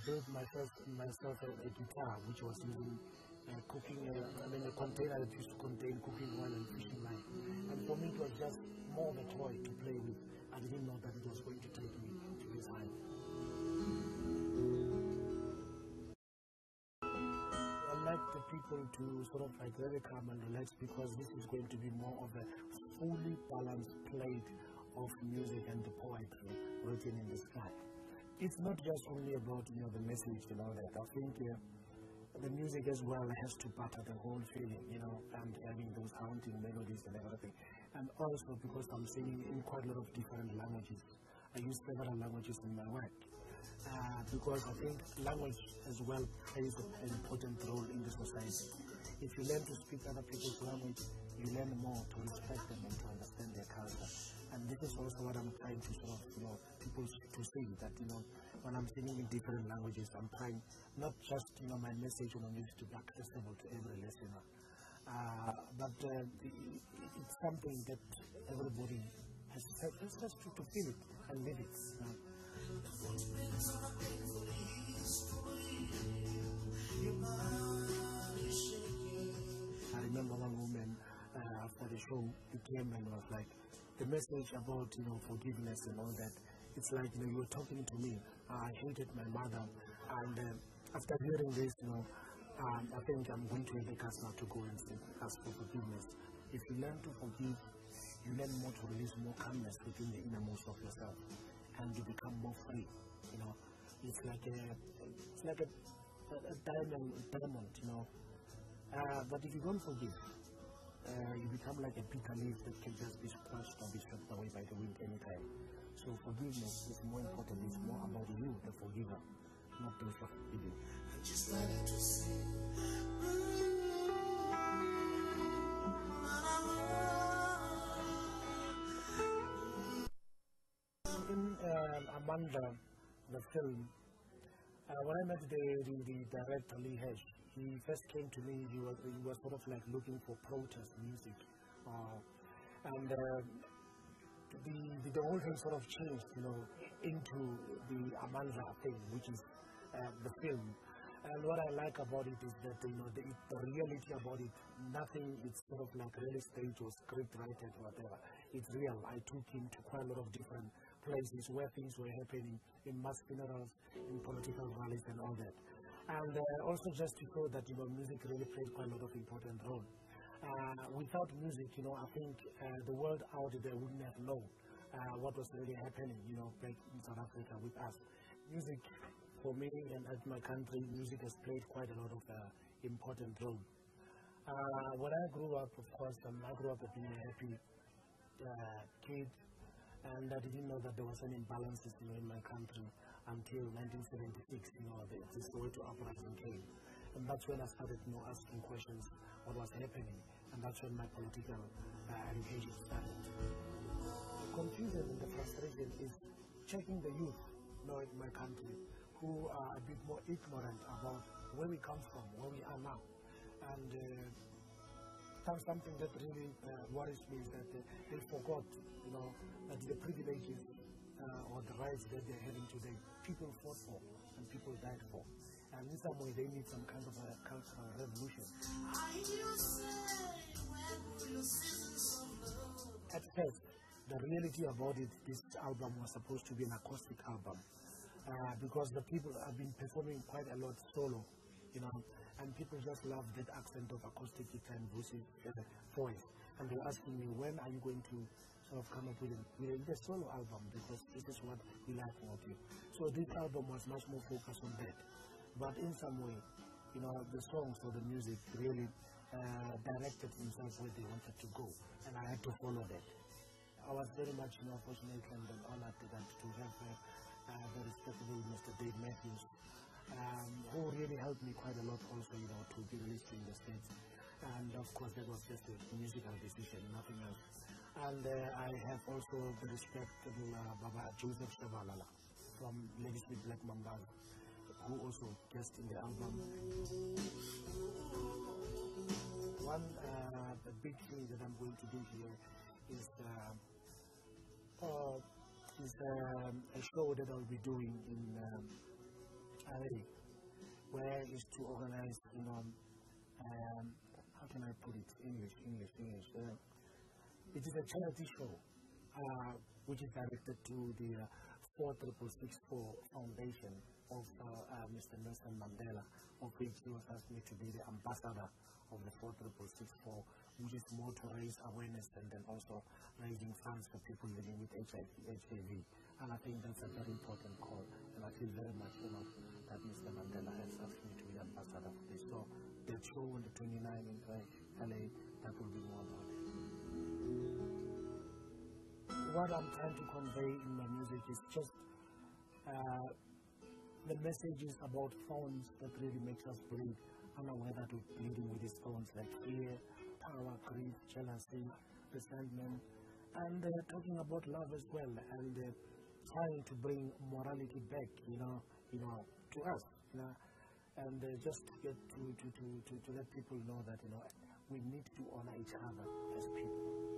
built myself a guitar, which was using cooking, a container that used to contain cooking oil and fishing line. And for me, it was just more of a toy to play with. I didn't know that it was going to take me to this height. I like the people to sort of like really calm and relax, because this is going to be more of a fully balanced plate of music and the poetry written in the sky. It's not just only about the message and all that. I think the music as well has to butter the whole feeling, and having those haunting melodies and everything. And also because I'm singing in quite a lot of different languages. I use several languages in my work. Because I think language as well plays an important role in the society. If you learn to speak other people's language, you learn more to respect them and to understand their culture. And this is also what I'm trying to sort of, people to see that, when I'm singing in different languages, I'm trying not just, my message on music to be accessible to every listener, but it's something that everybody has just to feel it and live it. I remember one woman after the show, he came and was like, the message about forgiveness and all that. It's like you were talking to me. I hated my mother, and after hearing this, I think I'm going to take us now to go and ask for forgiveness. If you learn to forgive, you learn more to release more calmness within the innermost of yourself, and you become more free. It's like a diamond. But if you don't forgive, you become like a bitter leaf that can just be squashed or be swept away by the wind anytime. So forgiveness is more important. It's more about you, the forgiver, not those who forgive you. I just like to sing. In Amanda, the film, when I met the director Lee Hesh, he first came to me. He was sort of like looking for protest music, and the whole thing sort of changed, into the Amanda thing, which is the film. And what I like about it is that the reality about it, nothing is sort of like really staged or script written or whatever. It's real. I took him to quite a lot of different places where things were happening, in mass funerals, in political rallies and all that. And also just to show that music really played quite a lot of important role. Without music, I think the world out there wouldn't have known what was really happening, back in South Africa with us. Music, for me and at my country, music has played quite a lot of important role. When I grew up, of course, I grew up being a happy kid, and I didn't know that there was any imbalances in my country until 1976. The Soweto uprising came, and that's when I started asking questions what was happening, and that's when my political education started. The confusion and the frustration is checking the youth in my country who are a bit more ignorant about where we come from, where we are now, and something that really worries me is that they forgot, that the privileges or the rights that they're having today, people fought for and people died for. And in some way, they need some kind of a cultural revolution. At first, the reality about it, this album was supposed to be an acoustic album, because the people have been performing quite a lot solo, and people just love that accent of acoustic guitar and voice. And they're asking me, when are you going to sort of come up with a solo album, because this is what we like about you. So this album was much more focused on that. But in some way, the songs or the music really directed themselves where they wanted to go, and I had to follow that. I was very much fortunate and honored that to have the respectable Mr. Dave Matthews, who really helped me quite a lot also, to be released in the States. And of course, that was just a musical decision, nothing else. And I have also the respectable Baba Joseph Shabalala from Legacy Black Mamba, who also guest in the album. One big thing that I'm going to do here is a show that I'll be doing where is to organize, how can I put it? English. It is a charity show, which is directed to the 46664 Foundation of Mr. Nelson Mandela, of which he was asked me to be the ambassador of the 46664, which is more to raise awareness and then also raising funds for people living with HIV. And I think that's a very important call, and I feel very much, that Mr. Mandela has asked me to be ambassador for this. So the show on the 29th in LA, that will be more about it. What I'm trying to convey in my music is just the messages about phones that really makes us bleed. Unaware that we're bleeding with these phones like fear, power, grief, jealousy, resentment, and talking about love as well, and trying to bring morality back, to us, and just to get to let people know that we need to honor each other as people.